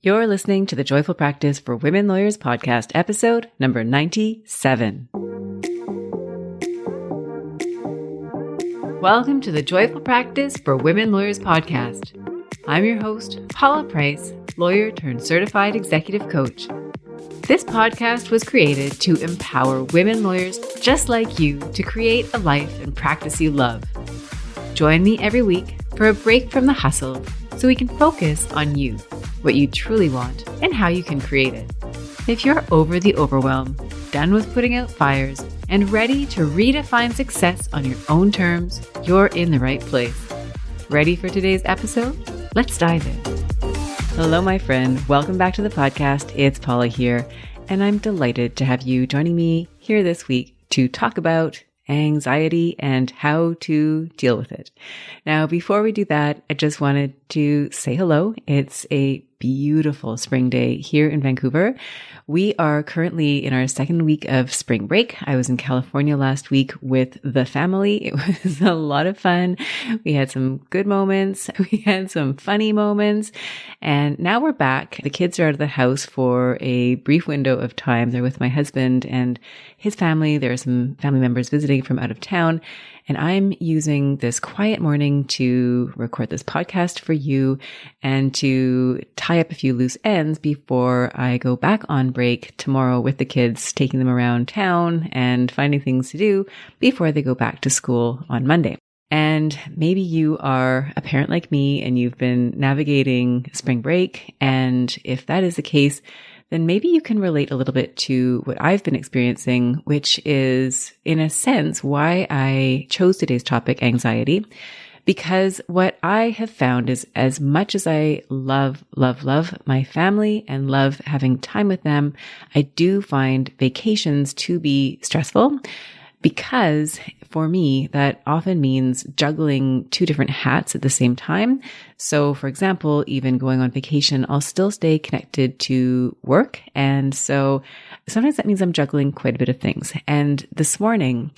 You're listening to the Joyful Practice for Women Lawyers podcast, episode number 97. Welcome to the Joyful Practice for Women Lawyers podcast. I'm your host, Paula Price, lawyer turned certified executive coach. This podcast was created to empower women lawyers just like you to create a life and practice you love. Join me every week for a break from the hustle so we can focus on you, what you truly want, and how you can create it. If you're over the overwhelm, done with putting out fires, and ready to redefine success on your own terms, you're in the right place. Ready for today's episode? Let's dive in. Hello, my friend. Welcome back to the podcast. It's Paula here, and I'm delighted to have you joining me here this week to talk about anxiety and how to deal with it. Now, before we do that, I just wanted to say hello. It's a beautiful spring day here in Vancouver. We are currently in our second week of spring break. I was in California last week with the family. It was a lot of fun. We had some good moments. We had some funny moments. And now we're back. The kids are out of the house for a brief window of time. They're with my husband and his family. There are some family members visiting from out of town. And I'm using this quiet morning to record this podcast for you and to tie up a few loose ends before I go back on break tomorrow with the kids, taking them around town and finding things to do before they go back to school on Monday. And maybe you are a parent like me and you've been navigating spring break. And if that is the case, then maybe you can relate a little bit to what I've been experiencing, which is, in a sense, why I chose today's topic, anxiety. Because what I have found is, as much as I love my family and love having time with them, I do find vacations to be stressful. Because for me, that often means juggling two different hats at the same time. So for example, even going on vacation, I'll still stay connected to work. And so sometimes that means I'm juggling quite a bit of things. And this morning,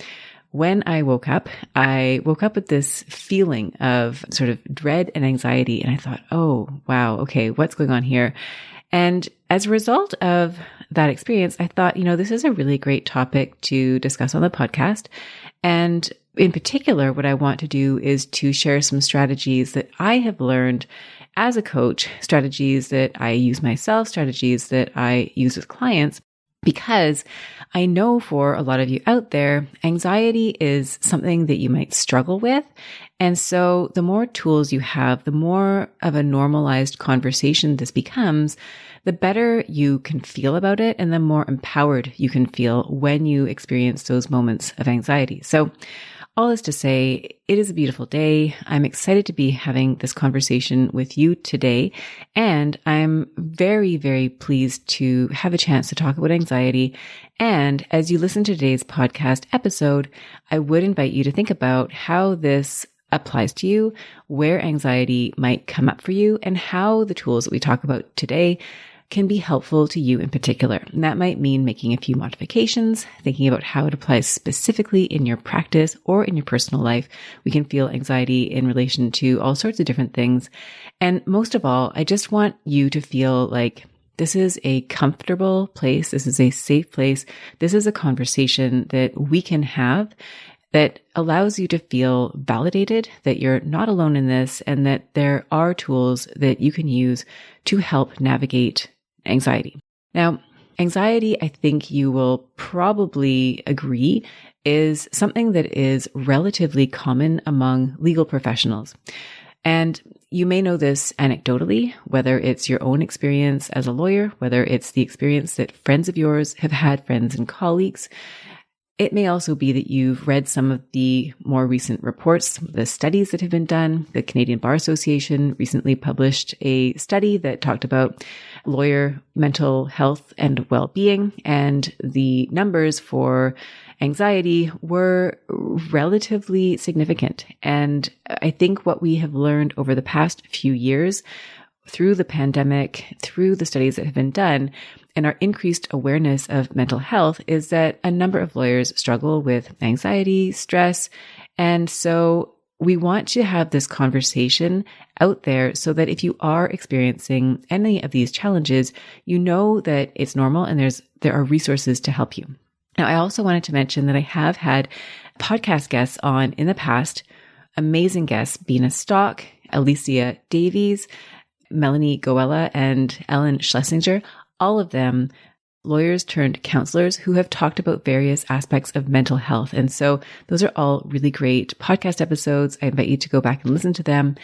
when I woke up with this feeling of sort of dread and anxiety. And I thought, oh, wow, okay, what's going on here? And as a result of that experience, I thought, this is a really great topic to discuss on the podcast. And in particular, what I want to do is to share some strategies that I have learned as a coach, strategies that I use myself, strategies that I use with clients, because I know for a lot of you out there, anxiety is something that you might struggle with. And so the more tools you have, the more of a normalized conversation this becomes, the better you can feel about it and the more empowered you can feel when you experience those moments of anxiety. So all this to say, it is a beautiful day. I'm excited to be having this conversation with you today. And I'm very, very pleased to have a chance to talk about anxiety. And as you listen to today's podcast episode, I would invite you to think about how this applies to you, where anxiety might come up for you, and how the tools that we talk about today can be helpful to you in particular. And that might mean making a few modifications, thinking about how it applies specifically in your practice or in your personal life. We can feel anxiety in relation to all sorts of different things. And most of all, I just want you to feel like this is a comfortable place. This is a safe place. This is a conversation that we can have that allows you to feel validated, that you're not alone in this, and that there are tools that you can use to help navigate anxiety. Now, anxiety, I think you will probably agree, is something that is relatively common among legal professionals. And you may know this anecdotally, whether it's your own experience as a lawyer, whether it's the experience that friends of yours have had, friends and colleagues. It may also be that you've read some of the more recent reports, the studies that have been done. The Canadian Bar Association recently published a study that talked about lawyer mental health and well-being, and the numbers for anxiety were relatively significant. And I think what we have learned over the past few years through the pandemic, through the studies that have been done, and our increased awareness of mental health is that a number of lawyers struggle with anxiety, stress. And so we want to have this conversation out there so that if you are experiencing any of these challenges, you know that it's normal and there are resources to help you. Now, I also wanted to mention that I have had podcast guests on in the past, amazing guests, Bina Stock, Alicia Davies, Melanie Goella, and Ellen Schlesinger, all of them lawyers turned counselors who have talked about various aspects of mental health. And so those are all really great podcast episodes. I invite you to go back and listen to them.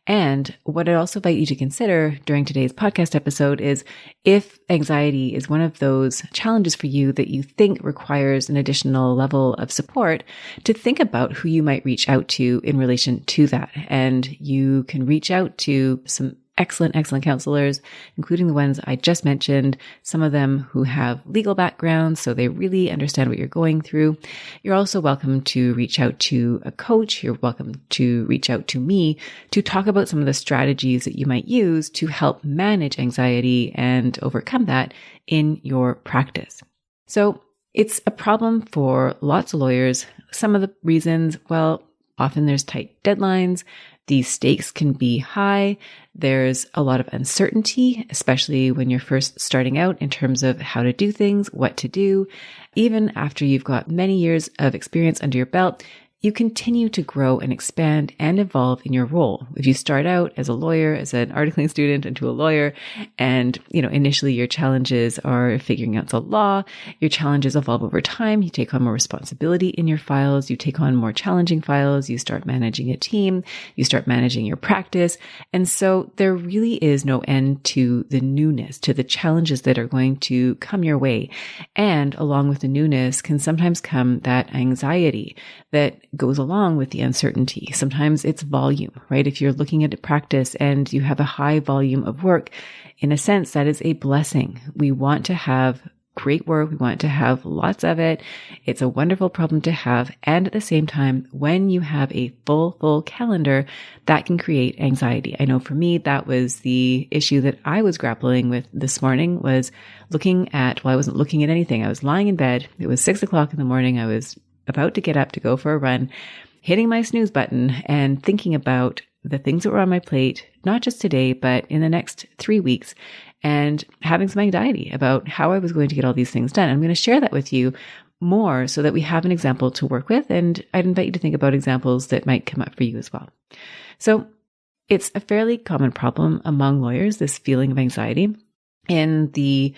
And what I also invite you to consider during today's podcast episode is if anxiety is one of those challenges for you that you think requires an additional level of support, to think about who you might reach out to in relation to that. And you can reach out to some excellent counselors, including the ones I just mentioned, some of them who have legal backgrounds, so they really understand what you're going through. You're also welcome to reach out to a coach. You're welcome to reach out to me to talk about some of the strategies that you might use to help manage anxiety and overcome that in your practice. So it's a problem for lots of lawyers. Some of the reasons, well, often there's tight deadlines. These stakes can be high. There's a lot of uncertainty, especially when you're first starting out in terms of how to do things, what to do. Even after you've got many years of experience under your belt, you continue to grow and expand and evolve in your role. If you start out as a lawyer, as an articling student into a lawyer, and, initially your challenges are figuring out the law, your challenges evolve over time. You take on more responsibility in your files. You take on more challenging files. You start managing a team. You start managing your practice. And so there really is no end to the newness, to the challenges that are going to come your way. And along with the newness can sometimes come that anxiety that goes along with the uncertainty. Sometimes it's volume, right? If you're looking at a practice and you have a high volume of work, in a sense, that is a blessing. We want to have great work. We want to have lots of it. It's a wonderful problem to have. And at the same time, when you have a full calendar, that can create anxiety. I know for me, that was the issue that I was grappling with this morning, was looking at, well, I wasn't looking at anything. I was lying in bed. It was 6:00 in the morning. I was about to get up to go for a run, hitting my snooze button and thinking about the things that were on my plate, not just today, but in the next 3 weeks, and having some anxiety about how I was going to get all these things done. I'm going to share that with you more so that we have an example to work with. And I'd invite you to think about examples that might come up for you as well. So it's a fairly common problem among lawyers, this feeling of anxiety. In the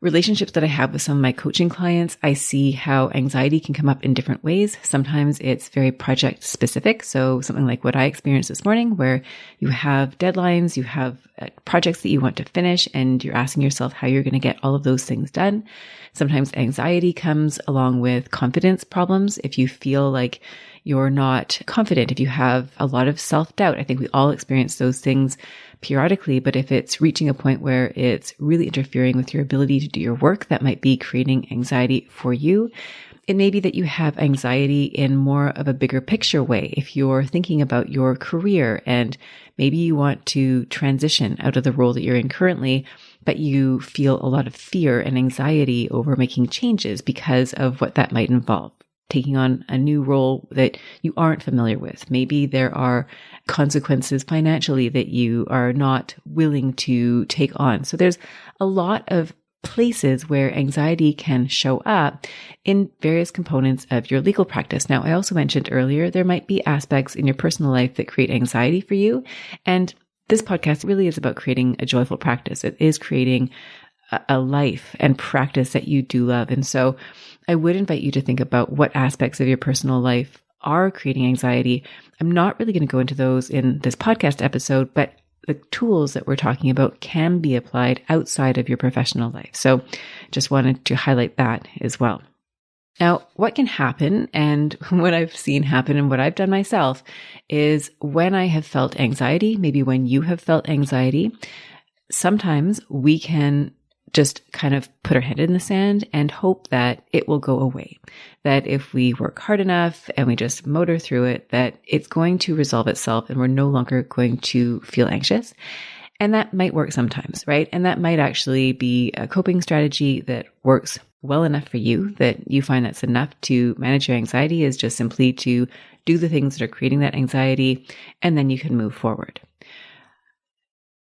relationships that I have with some of my coaching clients, I see how anxiety can come up in different ways. Sometimes it's very project specific. So something like what I experienced this morning, where you have deadlines, you have projects that you want to finish, and you're asking yourself how you're going to get all of those things done. Sometimes anxiety comes along with confidence problems. If you feel like you're not confident, if you have a lot of self-doubt, I think we all experience those things periodically, but if it's reaching a point where it's really interfering with your ability to do your work, that might be creating anxiety for you. It may be that you have anxiety in more of a bigger picture way. If you're thinking about your career and maybe you want to transition out of the role that you're in currently, but you feel a lot of fear and anxiety over making changes because of what that might involve. Taking on a new role that you aren't familiar with. Maybe there are consequences financially that you are not willing to take on. So there's a lot of places where anxiety can show up in various components of your legal practice. Now, I also mentioned earlier, there might be aspects in your personal life that create anxiety for you. And this podcast really is about creating a joyful practice. It is creating a life and practice that you do love. And so I would invite you to think about what aspects of your personal life are creating anxiety. I'm not really going to go into those in this podcast episode, but the tools that we're talking about can be applied outside of your professional life. So just wanted to highlight that as well. Now, what can happen, and what I've seen happen and what I've done myself, is when I have felt anxiety, maybe when you have felt anxiety, sometimes we can just kind of put our head in the sand and hope that it will go away. That if we work hard enough and we just motor through it, that it's going to resolve itself and we're no longer going to feel anxious. And that might work sometimes, right? And that might actually be a coping strategy that works well enough for you, that you find that's enough to manage your anxiety, is just simply to do the things that are creating that anxiety, and then you can move forward.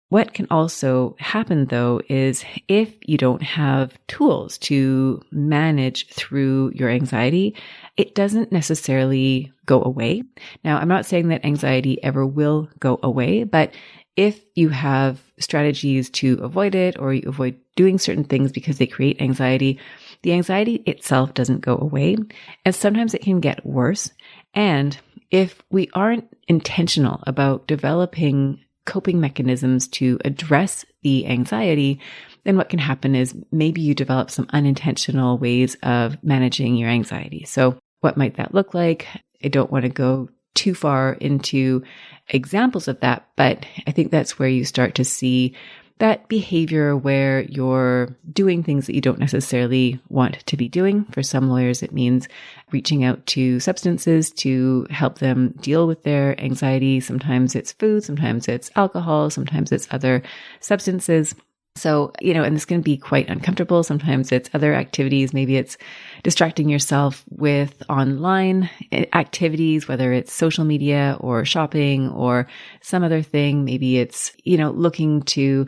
What can also happen, though, is if you don't have tools to manage through your anxiety, it doesn't necessarily go away. Now, I'm not saying that anxiety ever will go away, but if you have strategies to avoid it, or you avoid doing certain things because they create anxiety, the anxiety itself doesn't go away. And sometimes it can get worse. And if we aren't intentional about developing coping mechanisms to address the anxiety, then what can happen is maybe you develop some unintentional ways of managing your anxiety. So what might that look like? I don't want to go too far into examples of that, but I think that's where you start to see that behavior where you're doing things that you don't necessarily want to be doing. For some lawyers, it means reaching out to substances to help them deal with their anxiety. Sometimes it's food, sometimes it's alcohol, sometimes it's other substances. So, and this can be quite uncomfortable. Sometimes it's other activities. Maybe it's distracting yourself with online activities, whether it's social media or shopping or some other thing. Maybe it's, looking to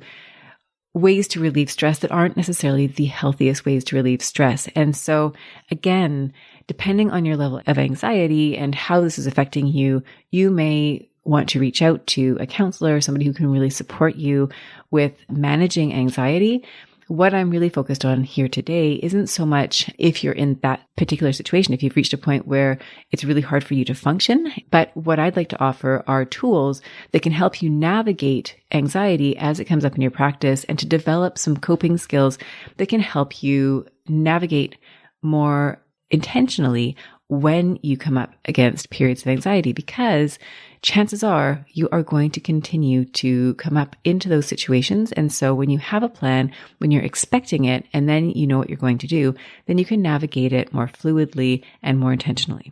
ways to relieve stress that aren't necessarily the healthiest ways to relieve stress. And so again, depending on your level of anxiety and how this is affecting you, you may want to reach out to a counselor, somebody who can really support you with managing anxiety. What I'm really focused on here today isn't so much if you're in that particular situation, if you've reached a point where it's really hard for you to function, but what I'd like to offer are tools that can help you navigate anxiety as it comes up in your practice, and to develop some coping skills that can help you navigate more intentionally when you come up against periods of anxiety, because chances are you are going to continue to come up into those situations. And so when you have a plan, when you're expecting it, and then you know what you're going to do, then you can navigate it more fluidly and more intentionally.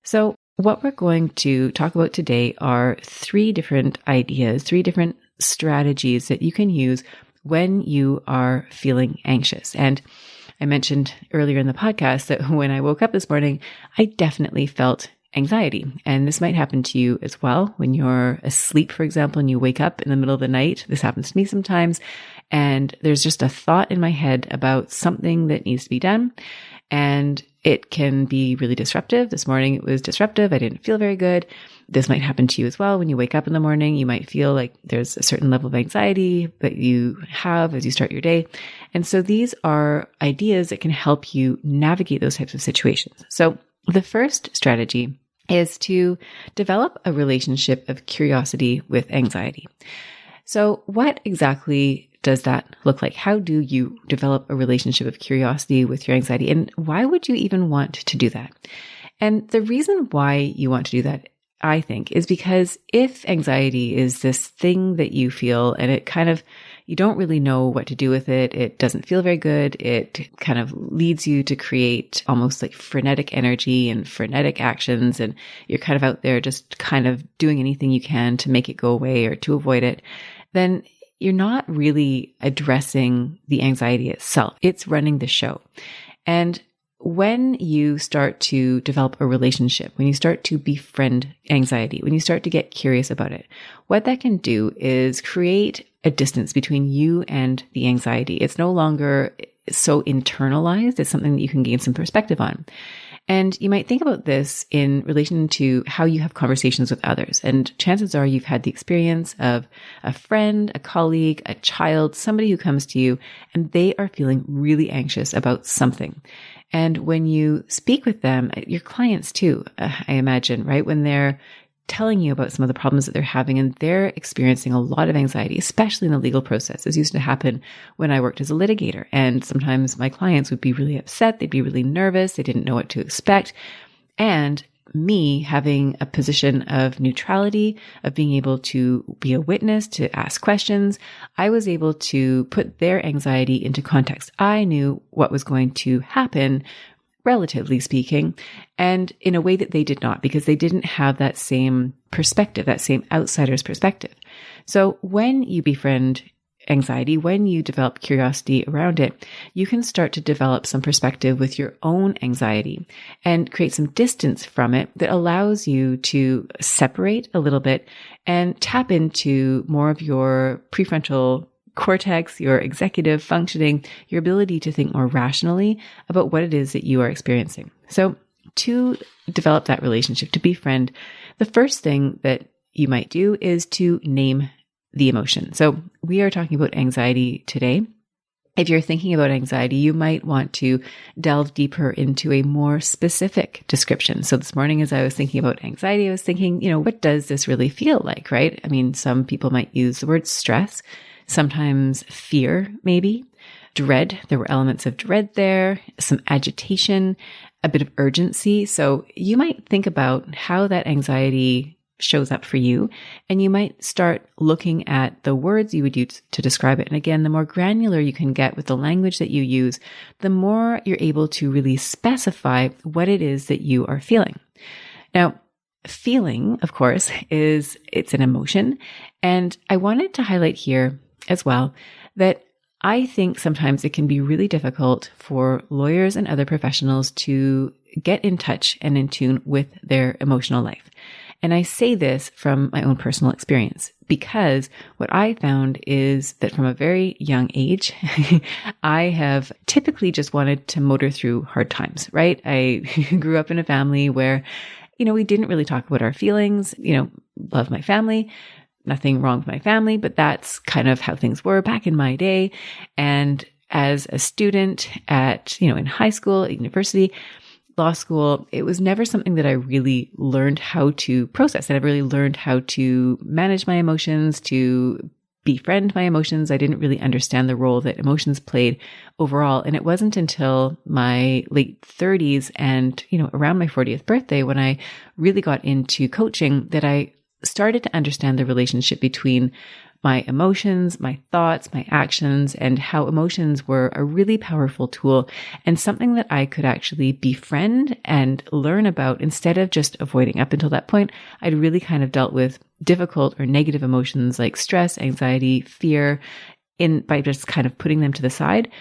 So what we're going to talk about today are 3 different ideas, 3 different strategies that you can use when you are feeling anxious. And I mentioned earlier in the podcast that when I woke up this morning, I definitely felt anxiety. And this might happen to you as well when you're asleep, for example, and you wake up in the middle of the night. This happens to me sometimes. And there's just a thought in my head about something that needs to be done. And it can be really disruptive. This morning it was disruptive. I didn't feel very good. This might happen to you as well. When you wake up in the morning, you might feel like there's a certain level of anxiety that you have as you start your day. And so these are ideas that can help you navigate those types of situations. So the first strategy is to develop a relationship of curiosity with anxiety. So what exactly does that look like? How do you develop a relationship of curiosity with your anxiety? And why would you even want to do that? And the reason why you want to do that, I think, is because if anxiety is this thing that you feel and it kind of, you don't really know what to do with it, it doesn't feel very good, it kind of leads you to create almost like frenetic energy and frenetic actions, and you're kind of out there just kind of doing anything you can to make it go away or to avoid it, then you're not really addressing the anxiety itself. It's running the show. And when you start to develop a relationship, when you start to befriend anxiety, when you start to get curious about it, what that can do is create a distance between you and the anxiety. It's no longer so internalized. It's something that you can gain some perspective on. And you might think about this in relation to how you have conversations with others. And chances are you've had the experience of a friend, a colleague, a child, somebody who comes to you and they are feeling really anxious about something. And when you speak with them, your clients too, I imagine, right? When they're telling you about some of the problems that they're having and they're experiencing a lot of anxiety, especially in the legal process. This used to happen when I worked as a litigator. And sometimes my clients would be really upset. They'd be really nervous. They didn't know what to expect. And me having a position of neutrality, of being able to be a witness, to ask questions, I was able to put their anxiety into context. I knew what was going to happen, relatively speaking, and in a way that they did not, because they didn't have that same perspective, that same outsider's perspective. So when you befriend anxiety, when you develop curiosity around it, you can start to develop some perspective with your own anxiety and create some distance from it that allows you to separate a little bit and tap into more of your prefrontal cortex, your executive functioning, your ability to think more rationally about what it is that you are experiencing. So to develop that relationship, to befriend, the first thing that you might do is to name the emotion. So we are talking about anxiety today. If you're thinking about anxiety, you might want to delve deeper into a more specific description. So this morning, as I was thinking about anxiety, I was thinking, what does this really feel like, right? I mean, some people might use the word stress, sometimes fear, maybe dread. There were elements of dread there, some agitation, a bit of urgency. So you might think about how that anxiety shows up for you, and you might start looking at the words you would use to describe it. And again, the more granular you can get with the language that you use, the more you're able to really specify what it is that you are feeling. Now, feeling, of course, it's an emotion. And I wanted to highlight here as well that I think sometimes it can be really difficult for lawyers and other professionals to get in touch and in tune with their emotional life. And I say this from my own personal experience, because what I found is that from a very young age, I have typically just wanted to motor through hard times, right? I grew up in a family where, we didn't really talk about our feelings, love my family, nothing wrong with my family, but that's kind of how things were back in my day. And as a student in high school, at university, law school, it was never something that I really learned how to process. I never really learned how to manage my emotions, to befriend my emotions. I didn't really understand the role that emotions played overall. And it wasn't until my late 30s and, around my 40th birthday when I really got into coaching that I started to understand the relationship between my emotions, my thoughts, my actions, and how emotions were a really powerful tool and something that I could actually befriend and learn about instead of just avoiding. Up until that point, I'd really kind of dealt with difficult or negative emotions like stress, anxiety, fear, by just kind of putting them to the side.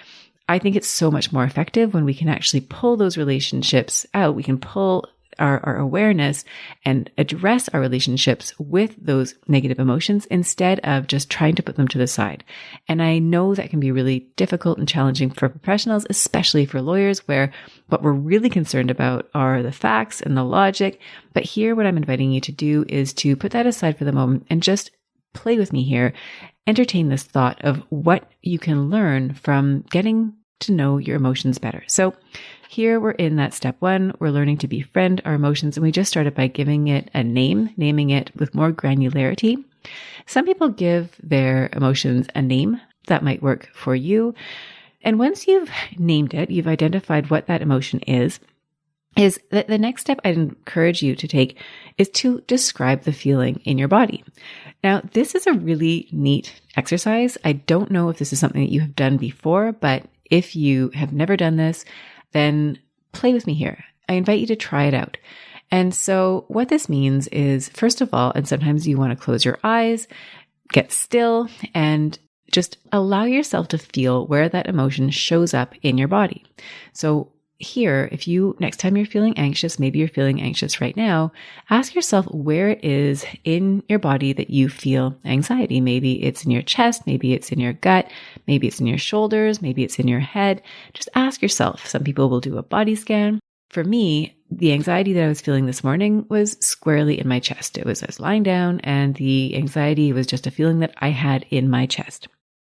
I think it's so much more effective when we can actually pull those relationships out. We can pull our awareness and address our relationships with those negative emotions instead of just trying to put them to the side. And I know that can be really difficult and challenging for professionals, especially for lawyers, where what we're really concerned about are the facts and the logic. But here, what I'm inviting you to do is to put that aside for the moment and just play with me here. Entertain this thought of what you can learn from getting to know your emotions better. So here we're in that step one. We're learning to befriend our emotions, and we just started by giving it a name, naming it with more granularity. Some people give their emotions a name that might work for you. And once you've named it, you've identified what that emotion is that the next step I'd encourage you to take is to describe the feeling in your body. Now, this is a really neat exercise. I don't know if this is something that you have done before, but if you have never done this, then play with me here. I invite you to try it out. And so what this means is, first of all, and sometimes you want to close your eyes, get still, and just allow yourself to feel where that emotion shows up in your body. So here, next time you're feeling anxious, maybe you're feeling anxious right now, ask yourself where it is in your body that you feel anxiety. Maybe it's in your chest, maybe it's in your gut, maybe it's in your shoulders, maybe it's in your head. Just ask yourself. Some people will do a body scan. For me, the anxiety that I was feeling this morning was squarely in my chest. I was lying down, and the anxiety was just a feeling that I had in my chest.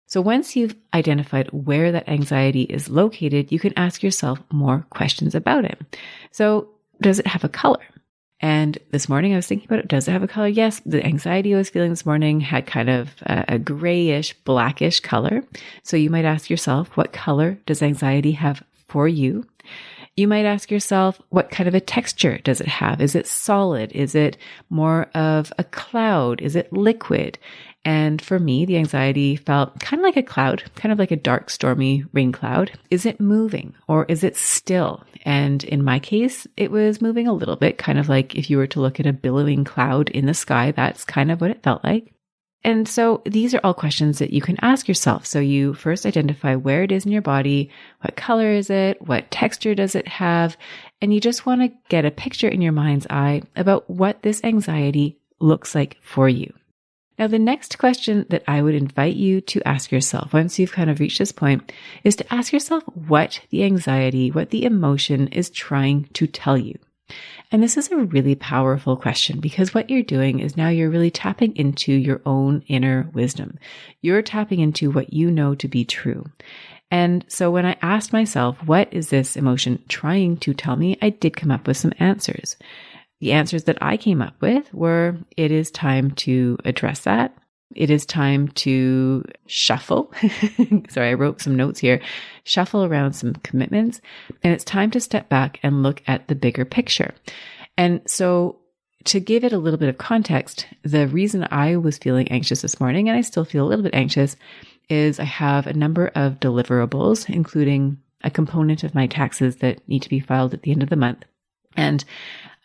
So once you've identified where that anxiety is located, you can ask yourself more questions about it. So does it have a color? And this morning I was thinking about it. Does it have a color? Yes. The anxiety I was feeling this morning had kind of a grayish, blackish color. So you might ask yourself, what color does anxiety have for you? You might ask yourself, what kind of a texture does it have? Is it solid? Is it more of a cloud? Is it liquid? And for me, the anxiety felt kind of like a cloud, kind of like a dark, stormy rain cloud. Is it moving or is it still? And in my case, it was moving a little bit, kind of like if you were to look at a billowing cloud in the sky, that's kind of what it felt like. And so these are all questions that you can ask yourself. So you first identify where it is in your body, what color is it, what texture does it have, and you just want to get a picture in your mind's eye about what this anxiety looks like for you. Now, the next question that I would invite you to ask yourself once you've kind of reached this point is to ask yourself what the anxiety, what the emotion is trying to tell you. And this is a really powerful question because what you're doing is now you're really tapping into your own inner wisdom. You're tapping into what you know to be true. And so when I asked myself, what is this emotion trying to tell me? I did come up with some answers. The answers that I came up with were, it is time to address that. It is time to shuffle. Sorry, I wrote some notes here. Shuffle around some commitments. And it's time to step back and look at the bigger picture. And so to give it a little bit of context, the reason I was feeling anxious this morning, and I still feel a little bit anxious, is I have a number of deliverables, including a component of my taxes that need to be filed at the end of the month. And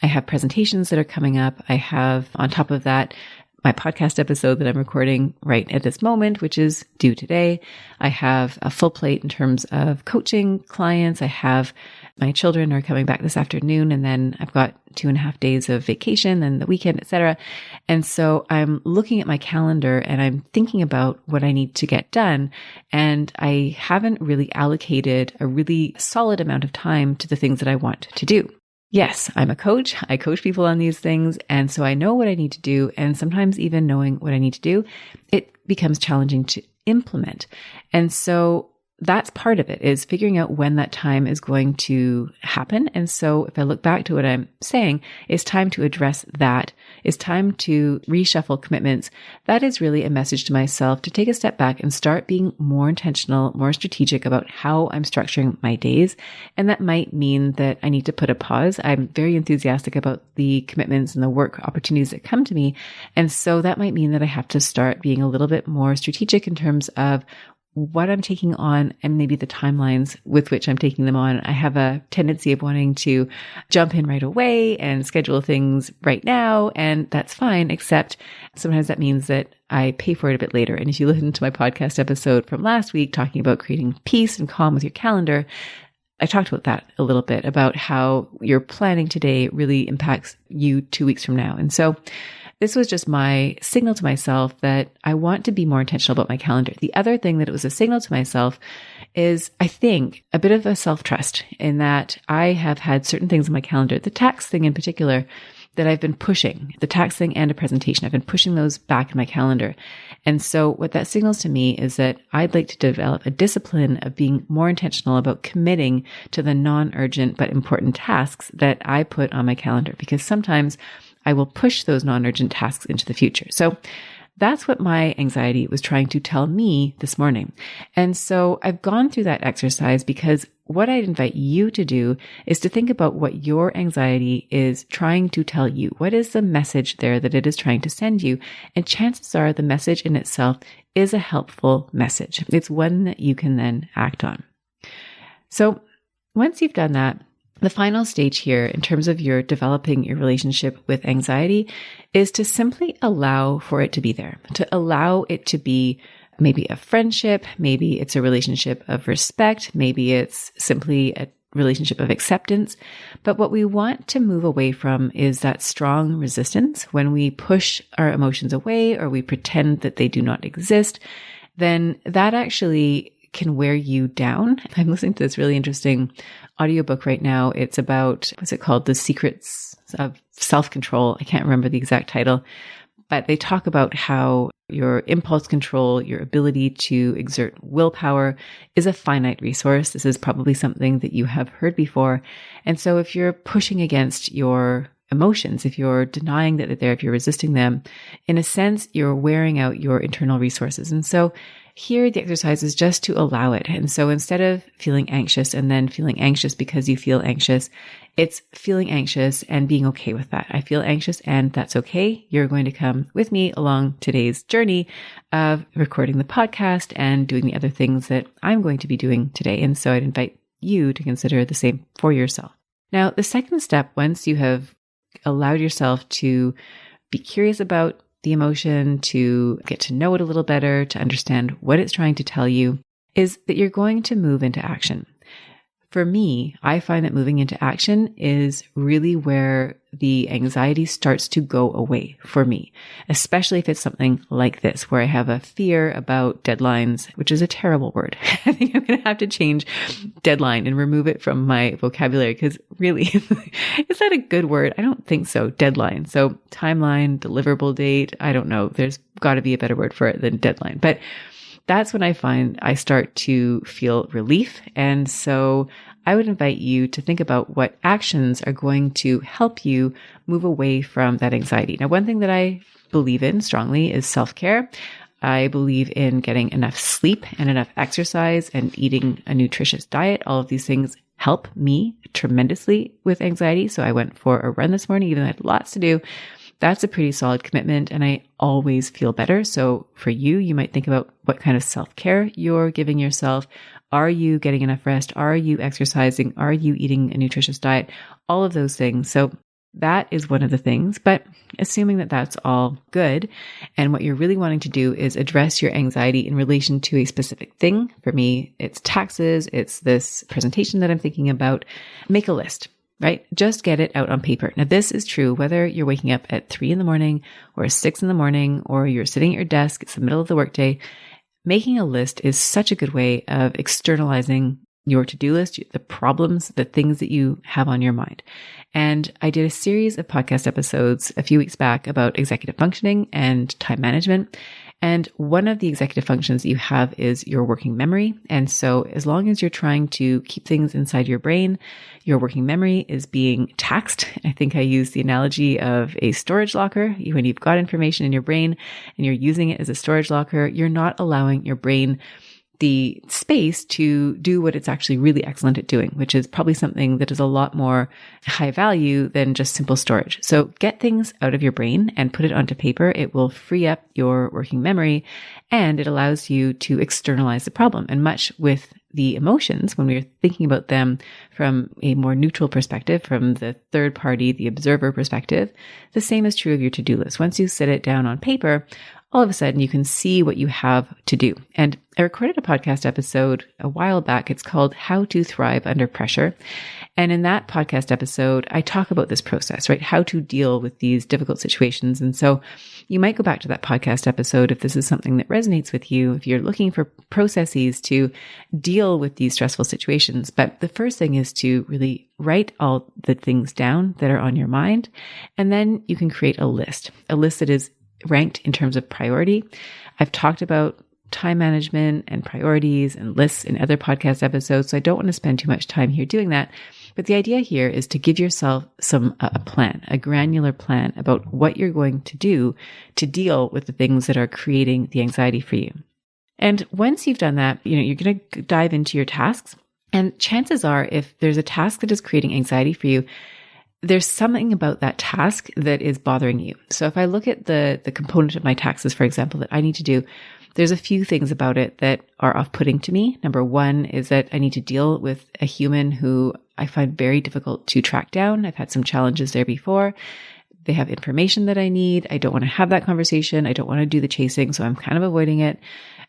I have presentations that are coming up. I have, on top of that, my podcast episode that I'm recording right at this moment, which is due today. I have a full plate in terms of coaching clients. I have my children are coming back this afternoon, and then I've got 2.5 days of vacation and the weekend, etc. And so I'm looking at my calendar and I'm thinking about what I need to get done. And I haven't really allocated a really solid amount of time to the things that I want to do. Yes, I'm a coach. I coach people on these things. And so I know what I need to do. And sometimes even knowing what I need to do, it becomes challenging to implement. And so that's part of it, is figuring out when that time is going to happen. And so if I look back to what I'm saying, it's time to address that. It's time to reshuffle commitments. That is really a message to myself to take a step back and start being more intentional, more strategic about how I'm structuring my days. And that might mean that I need to put a pause. I'm very enthusiastic about the commitments and the work opportunities that come to me. And so that might mean that I have to start being a little bit more strategic in terms of what I'm taking on and maybe the timelines with which I'm taking them on. I have a tendency of wanting to jump in right away and schedule things right now, and that's fine, except sometimes that means that I pay for it a bit later. And if you listen to my podcast episode from last week talking about creating peace and calm with your calendar, I talked about that a little bit, about how your planning today really impacts you 2 weeks from now. And so this was just my signal to myself that I want to be more intentional about my calendar. The other thing that it was a signal to myself is, I think, a bit of a self-trust in that I have had certain things on my calendar, the tax thing in particular, that I've been pushing, the tax thing and a presentation. I've been pushing those back in my calendar. And so what that signals to me is that I'd like to develop a discipline of being more intentional about committing to the non-urgent but important tasks that I put on my calendar, because sometimes I will push those non-urgent tasks into the future. So that's what my anxiety was trying to tell me this morning. And so I've gone through that exercise because what I'd invite you to do is to think about what your anxiety is trying to tell you. What is the message there that it is trying to send you? And chances are the message in itself is a helpful message. It's one that you can then act on. So once you've done that, the final stage here in terms of your developing your relationship with anxiety is to simply allow for it to be there, to allow it to be maybe a friendship, maybe it's a relationship of respect, maybe it's simply a relationship of acceptance. But what we want to move away from is that strong resistance. When we push our emotions away or we pretend that they do not exist, then that actually can wear you down. I'm listening to this really interesting audiobook right now. It's about, what's it called? The Secrets of Self-Control. I can't remember the exact title, but they talk about how your impulse control, your ability to exert willpower is a finite resource. This is probably something that you have heard before. And so if you're pushing against your emotions, if you're denying that they're there, if you're resisting them, in a sense, you're wearing out your internal resources. And so here, the exercise is just to allow it. And so instead of feeling anxious and then feeling anxious because you feel anxious, it's feeling anxious and being okay with that. I feel anxious and that's okay. You're going to come with me along today's journey of recording the podcast and doing the other things that I'm going to be doing today. And so I'd invite you to consider the same for yourself. Now, the second step, once you have allowed yourself to be curious about the emotion, to get to know it a little better, to understand what it's trying to tell you, is that you're going to move into action. For me, I find that moving into action is really where the anxiety starts to go away for me, especially if it's something like this, where I have a fear about deadlines, which is a terrible word. I think I'm going to have to change deadline and remove it from my vocabulary because really, is that a good word? I don't think so. Deadline. So timeline, deliverable date. I don't know. There's got to be a better word for it than deadline. But that's when I find I start to feel relief. And so I would invite you to think about what actions are going to help you move away from that anxiety. Now, one thing that I believe in strongly is self-care. I believe in getting enough sleep and enough exercise and eating a nutritious diet. All of these things help me tremendously with anxiety. So I went for a run this morning, even though I had lots to do. That's a pretty solid commitment, and I always feel better. So for you, you might think about what kind of self-care you're giving yourself. Are you getting enough rest? Are you exercising? Are you eating a nutritious diet? All of those things. So that is one of the things, but assuming that that's all good, and what you're really wanting to do is address your anxiety in relation to a specific thing. For me, it's taxes. It's this presentation that I'm thinking about. Make a list. Right? Just get it out on paper. Now, this is true whether you're waking up at 3 a.m. or 6 a.m. or you're sitting at your desk. It's the middle of the workday. Making a list is such a good way of externalizing your to-do list, the problems, the things that you have on your mind. And I did a series of podcast episodes a few weeks back about executive functioning and time management. And one of the executive functions that you have is your working memory. And so as long as you're trying to keep things inside your brain, your working memory is being taxed. I think I use the analogy of a storage locker. When you've got information in your brain and you're using it as a storage locker, you're not allowing your brain the space to do what it's actually really excellent at doing, which is probably something that is a lot more high value than just simple storage. So get things out of your brain and put it onto paper. It will free up your working memory and it allows you to externalize the problem. And much with the emotions, when we're thinking about them from a more neutral perspective, from the third party, the observer perspective, the same is true of your to-do list. Once you set it down on paper, all of a sudden you can see what you have to do. And I recorded a podcast episode a while back. It's called How to Thrive Under Pressure. And in that podcast episode, I talk about this process, right? How to deal with these difficult situations. And so you might go back to that podcast episode if this is something that resonates with you, if you're looking for processes to deal with these stressful situations. But the first thing is to really write all the things down that are on your mind. And then you can create a list that is ranked in terms of priority. I've talked about time management and priorities and lists in other podcast episodes, so I don't want to spend too much time here doing that. But the idea here is to give yourself a plan, a granular plan about what you're going to do to deal with the things that are creating the anxiety for you. And once you've done that, you're going to dive into your tasks. And chances are, if there's a task that is creating anxiety for you, there's something about that task that is bothering you. So if I look at the component of my taxes, for example, that I need to do, there's a few things about it that are off-putting to me. Number one is that I need to deal with a human who I find very difficult to track down. I've had some challenges there before. They have information that I need. I don't want to have that conversation. I don't want to do the chasing, so I'm kind of avoiding it.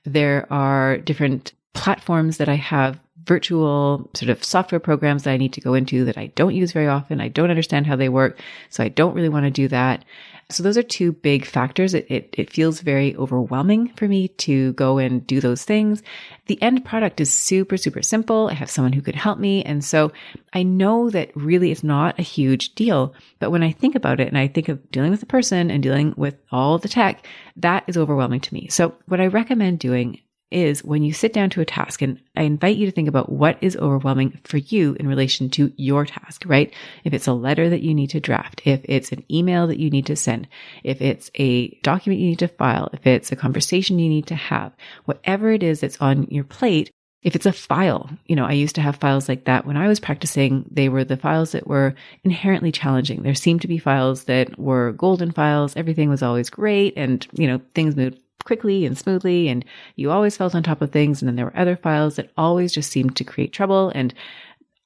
There are different platforms that I have, virtual sort of software programs that I need to go into that I don't use very often. I don't understand how they work, so I don't really want to do that. So those are two big factors. It feels very overwhelming for me to go and do those things. The end product is super, super simple. I have someone who could help me. And so I know that really it's not a huge deal. But when I think about it and I think of dealing with a person and dealing with all the tech, that is overwhelming to me. So what I recommend doing is when you sit down to a task, and I invite you to think about what is overwhelming for you in relation to your task, right? If it's a letter that you need to draft, if it's an email that you need to send, if it's a document you need to file, if it's a conversation you need to have, whatever it is that's on your plate, if it's a file, I used to have files like that when I was practicing. They were the files that were inherently challenging. There seemed to be files that were golden files. Everything was always great and, things moved quickly and smoothly, and you always felt on top of things. And then there were other files that always just seemed to create trouble. And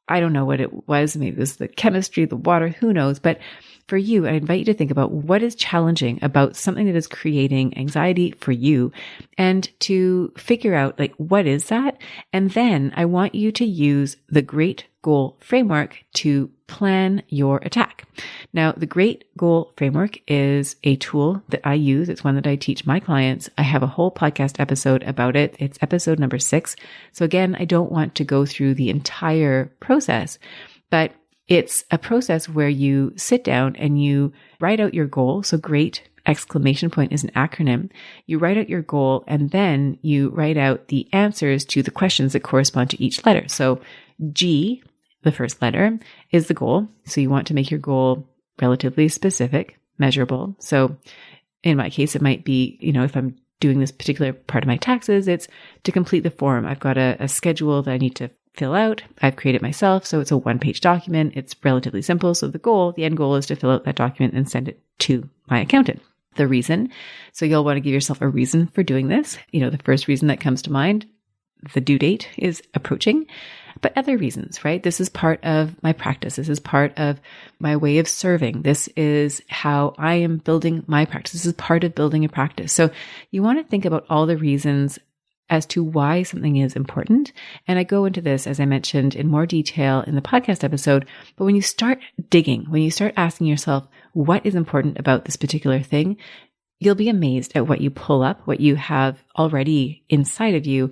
I don't know what it was. Maybe it was the chemistry, the water, who knows? But for you, I invite you to think about what is challenging about something that is creating anxiety for you and to figure out like, what is that? And then I want you to use the Great Goal Framework to plan your attack. Now, the Great Goal Framework is a tool that I use. It's one that I teach my clients. I have a whole podcast episode about it. It's episode number 6. So again, I don't want to go through the entire process, but it's a process where you sit down and you write out your goal. So GREAT exclamation point is an acronym. You write out your goal and then you write out the answers to the questions that correspond to each letter. So G, the first letter, is the goal. So you want to make your goal relatively specific, measurable. So in my case, it might be, if I'm doing this particular part of my taxes, it's to complete the form. I've got a schedule that I need to fill out. I've created myself. So it's a 1-page document. It's relatively simple. So the end goal is to fill out that document and send it to my accountant. The reason. So you'll want to give yourself a reason for doing this. The first reason that comes to mind, the due date is approaching, but other reasons, right? This is part of my practice. This is part of my way of serving. This is how I am building my practice. This is part of building a practice. So you want to think about all the reasons as to why something is important. And I go into this, as I mentioned, in more detail in the podcast episode. But when you start digging, when you start asking yourself, what is important about this particular thing, you'll be amazed at what you pull up, what you have already inside of you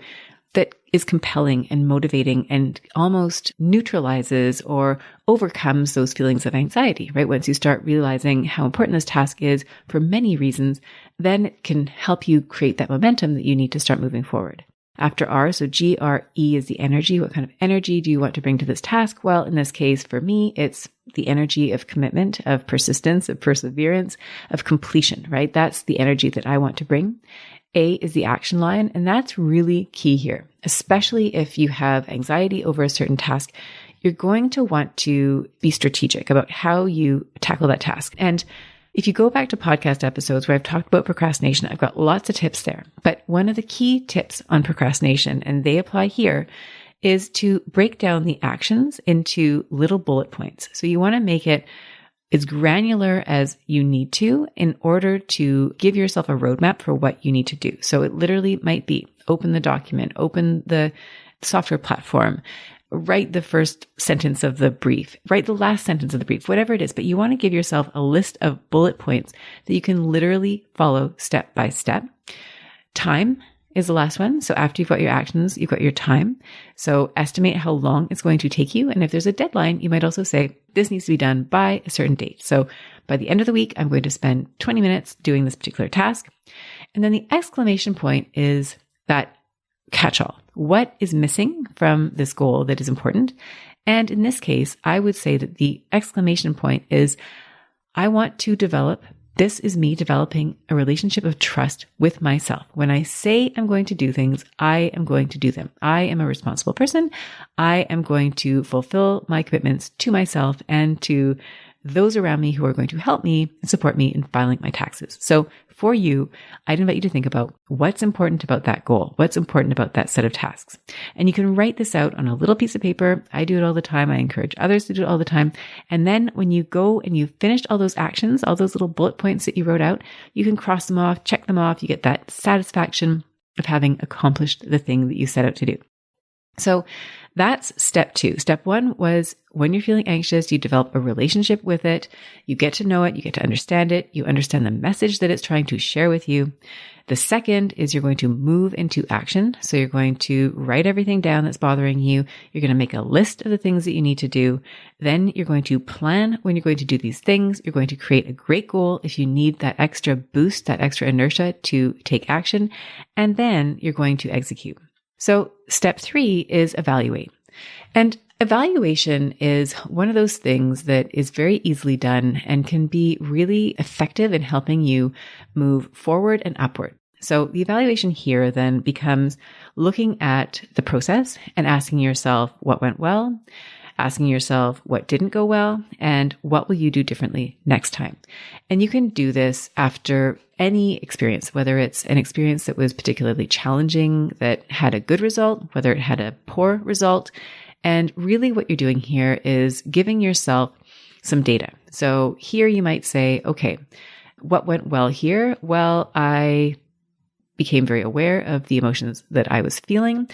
that is compelling and motivating and almost neutralizes or overcomes those feelings of anxiety, right? Once you start realizing how important this task is for many reasons, then it can help you create that momentum that you need to start moving forward. After R, so GRE is the energy. What kind of energy do you want to bring to this task? Well, in this case, for me, it's the energy of commitment, of persistence, of perseverance, of completion, right? That's the energy that I want to bring. A is the action line, and that's really key here, especially if you have anxiety over a certain task. You're going to want to be strategic about how you tackle that task. And if you go back to podcast episodes where I've talked about procrastination, I've got lots of tips there. But one of the key tips on procrastination, and they apply here, is to break down the actions into little bullet points. So you want to make it as granular as you need to in order to give yourself a roadmap for what you need to do. So it literally might be open the document, open the software platform, write the first sentence of the brief, write the last sentence of the brief, whatever it is. But you want to give yourself a list of bullet points that you can literally follow step by step. Time is the last one. So after you've got your actions, you've got your time. So estimate how long it's going to take you. And if there's a deadline, you might also say, this needs to be done by a certain date. So by the end of the week, I'm going to spend 20 minutes doing this particular task. And then the exclamation point is that catch-all. What is missing from this goal that is important? And in this case, I would say that the exclamation point is, I want to develop. This is me developing a relationship of trust with myself. When I say I'm going to do things, I am going to do them. I am a responsible person. I am going to fulfill my commitments to myself and to those around me who are going to help me and support me in filing my taxes. So for you, I'd invite you to think about what's important about that goal. What's important about that set of tasks. And you can write this out on a little piece of paper. I do it all the time. I encourage others to do it all the time. And then when you go and you've finished all those actions, all those little bullet points that you wrote out, you can cross them off, check them off. You get that satisfaction of having accomplished the thing that you set out to do. So that's step 2. Step 1 was when you're feeling anxious, you develop a relationship with it. You get to know it. You get to understand it. You understand the message that it's trying to share with you. The second is you're going to move into action. So you're going to write everything down that's bothering you. You're going to make a list of the things that you need to do. Then you're going to plan when you're going to do these things. You're going to create a great goal if you need that extra boost, that extra inertia to take action. And then you're going to execute. So step 3 is evaluate. And evaluation is one of those things that is very easily done and can be really effective in helping you move forward and upward. So the evaluation here then becomes looking at the process and asking yourself what went well, asking yourself what didn't go well, and what will you do differently next time. And you can do this after any experience, whether it's an experience that was particularly challenging, that had a good result, whether it had a poor result. And really what you're doing here is giving yourself some data. So here you might say, okay, what went well here? Well, I became very aware of the emotions that I was feeling.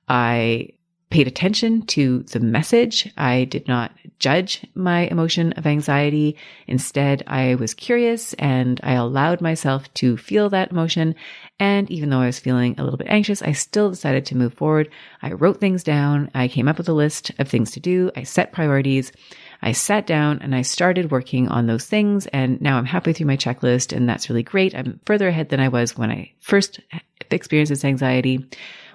I paid attention to the message. I did not judge my emotion of anxiety. Instead, I was curious and I allowed myself to feel that emotion. And even though I was feeling a little bit anxious, I still decided to move forward. I wrote things down. I came up with a list of things to do. I set priorities. I sat down and I started working on those things. And now I'm halfway through my checklist, and that's really great. I'm further ahead than I was when I first experienced this anxiety.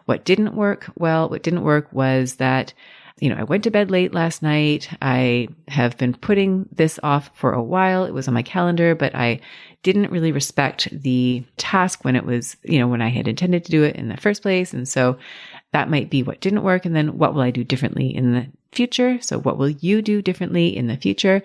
What didn't work? Well, what didn't work was that, I went to bed late last night. I have been putting this off for a while. It was on my calendar, but I didn't really respect the task when it was, when I had intended to do it in the first place. And so that might be what didn't work. And then what will I do differently in the future? So what will you do differently in the future?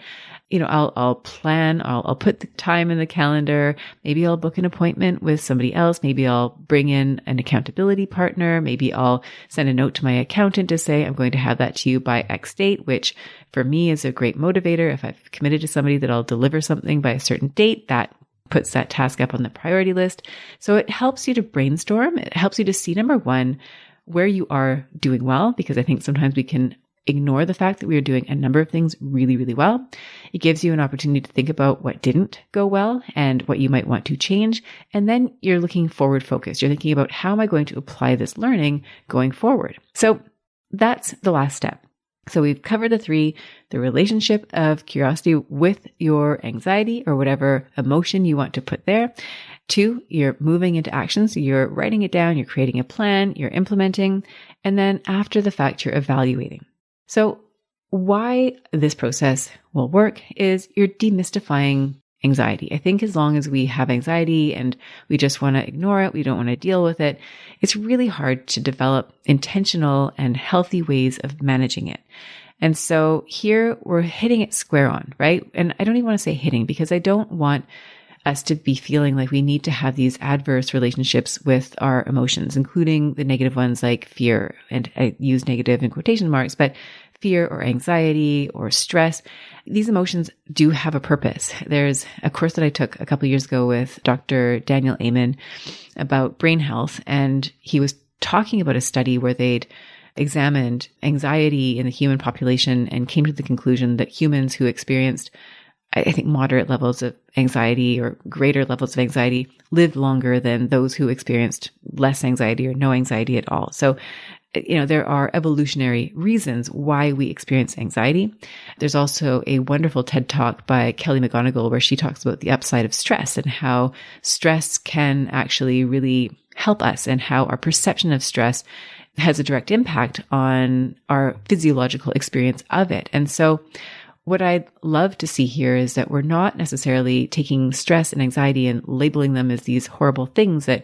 I'll plan, I'll put the time in the calendar. Maybe I'll book an appointment with somebody else. Maybe I'll bring in an accountability partner. Maybe I'll send a note to my accountant to say, I'm going to have that to you by X date, which for me is a great motivator. If I've committed to somebody that I'll deliver something by a certain date, that puts that task up on the priority list. So it helps you to brainstorm. It helps you to see, number one, where you are doing well, because I think sometimes we can ignore the fact that we are doing a number of things really, really well. It gives you an opportunity to think about what didn't go well and what you might want to change. And then you're looking forward focused. You're thinking about, how am I going to apply this learning going forward? So that's the last step. So we've covered the three: the relationship of curiosity with your anxiety or whatever emotion you want to put there. 2, you're moving into action. So you're writing it down, you're creating a plan, you're implementing. And then after the fact, you're evaluating. So why this process will work is you're demystifying anxiety. I think as long as we have anxiety and we just want to ignore it, we don't want to deal with it, it's really hard to develop intentional and healthy ways of managing it. And so here we're hitting it square on, right? And I don't even want to say hitting, because I don't want us to be feeling like we need to have these adverse relationships with our emotions, including the negative ones like fear. And I use negative in quotation marks, but fear or anxiety or stress, these emotions do have a purpose. There's a course that I took a couple of years ago with Dr. Daniel Amen about brain health. And he was talking about a study where they'd examined anxiety in the human population and came to the conclusion that humans who experienced, I think, moderate levels of anxiety or greater levels of anxiety lived longer than those who experienced less anxiety or no anxiety at all. So, there are evolutionary reasons why we experience anxiety. There's also a wonderful TED Talk by Kelly McGonigal where she talks about the upside of stress and how stress can actually really help us, and how our perception of stress has a direct impact on our physiological experience of it. And so what I'd love to see here is that we're not necessarily taking stress and anxiety and labeling them as these horrible things that,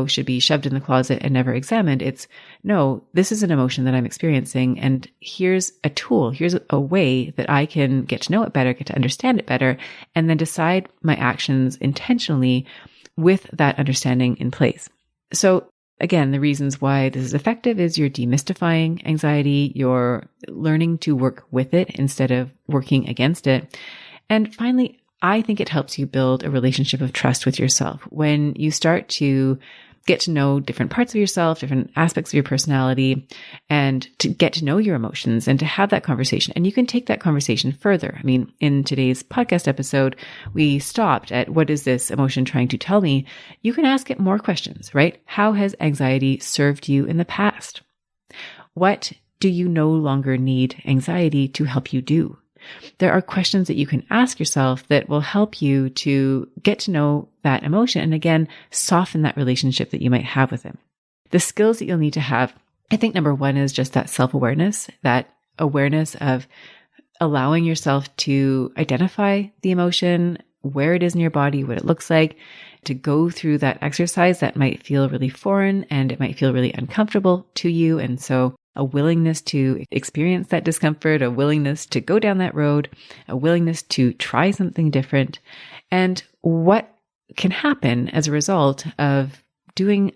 should be shoved in the closet and never examined. It's, no, this is an emotion that I'm experiencing, and here's a tool, here's a way that I can get to know it better, get to understand it better, and then decide my actions intentionally with that understanding in place. So again, the reasons why this is effective is you're demystifying anxiety, you're learning to work with it instead of working against it. And finally, I think it helps you build a relationship of trust with yourself. When you start to get to know different parts of yourself, different aspects of your personality, and to get to know your emotions and to have that conversation. And you can take that conversation further. I mean, in today's podcast episode, we stopped at, what is this emotion trying to tell me? You can ask it more questions, right? How has anxiety served you in the past? What do you no longer need anxiety to help you do? There are questions that you can ask yourself that will help you to get to know that emotion and, again, soften that relationship that you might have with it. The skills that you'll need to have, I think number one is just that self-awareness, that awareness of allowing yourself to identify the emotion, where it is in your body, what it looks like, to go through that exercise that might feel really foreign and it might feel really uncomfortable to you. And so a willingness to experience that discomfort, a willingness to go down that road, a willingness to try something different, and what can happen as a result of doing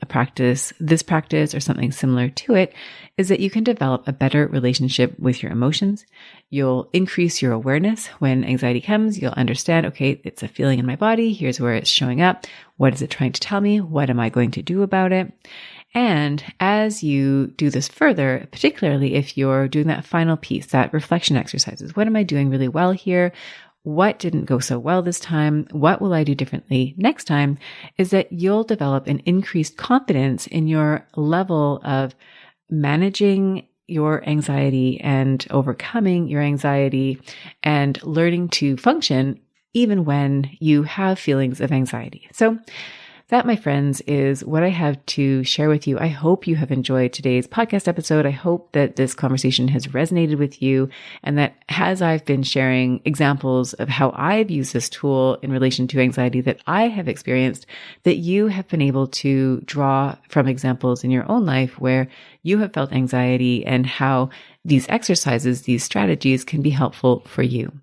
this practice or something similar to it, is that you can develop a better relationship with your emotions. You'll increase your awareness when anxiety comes. You'll understand, okay, it's a feeling in my body. Here's where it's showing up. What is it trying to tell me? What am I going to do about it? And as you do this further, particularly if you're doing that final piece, that reflection exercises, what am I doing really well here? What didn't go so well this time? What will I do differently next time? Is that you'll develop an increased confidence in your level of managing your anxiety and overcoming your anxiety and learning to function even when you have feelings of anxiety. So that, my friends, is what I have to share with you. I hope you have enjoyed today's podcast episode. I hope that this conversation has resonated with you, and that as I've been sharing examples of how I've used this tool in relation to anxiety that I have experienced, that you have been able to draw from examples in your own life where you have felt anxiety and how these exercises, these strategies can be helpful for you.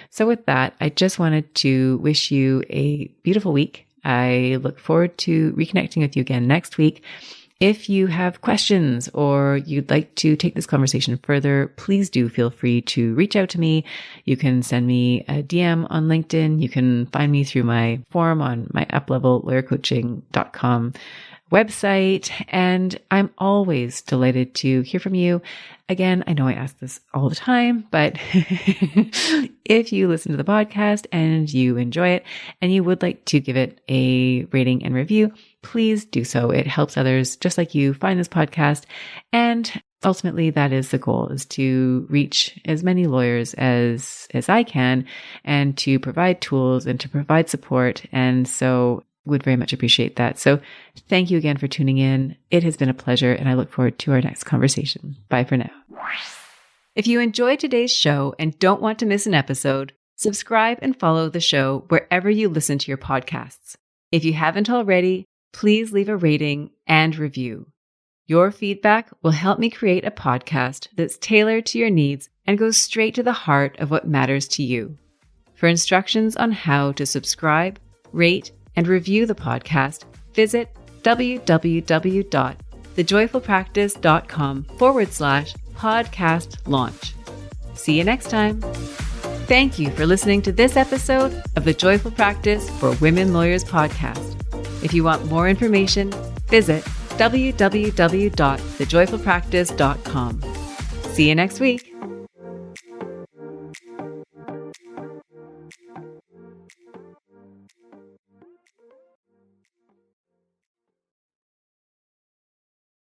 So with that, I just wanted to wish you a beautiful week. I look forward to reconnecting with you again next week. If you have questions or you'd like to take this conversation further, please do feel free to reach out to me. You can send me a DM on LinkedIn. You can find me through my forum on my uplevellawyercoaching.com website. And I'm always delighted to hear from you. Again, I know I ask this all the time, but if you listen to the podcast and you enjoy it and you would like to give it a rating and review, please do so. It helps others just like you find this podcast. And ultimately, that is the goal, is to reach as many lawyers as I can and to provide tools and to provide support. And so would very much appreciate that. So thank you again for tuning in. It has been a pleasure, and I look forward to our next conversation. Bye for now. If you enjoyed today's show and don't want to miss an episode, subscribe and follow the show wherever you listen to your podcasts. If you haven't already, please leave a rating and review. Your feedback will help me create a podcast that's tailored to your needs and goes straight to the heart of what matters to you. For instructions on how to subscribe, rate, and review the podcast, visit www.thejoyfulpractice.com/podcast launch. See you next time. Thank you for listening to this episode of the Joyful Practice for Women Lawyers podcast. If you want more information, visit www.thejoyfulpractice.com. See you next week.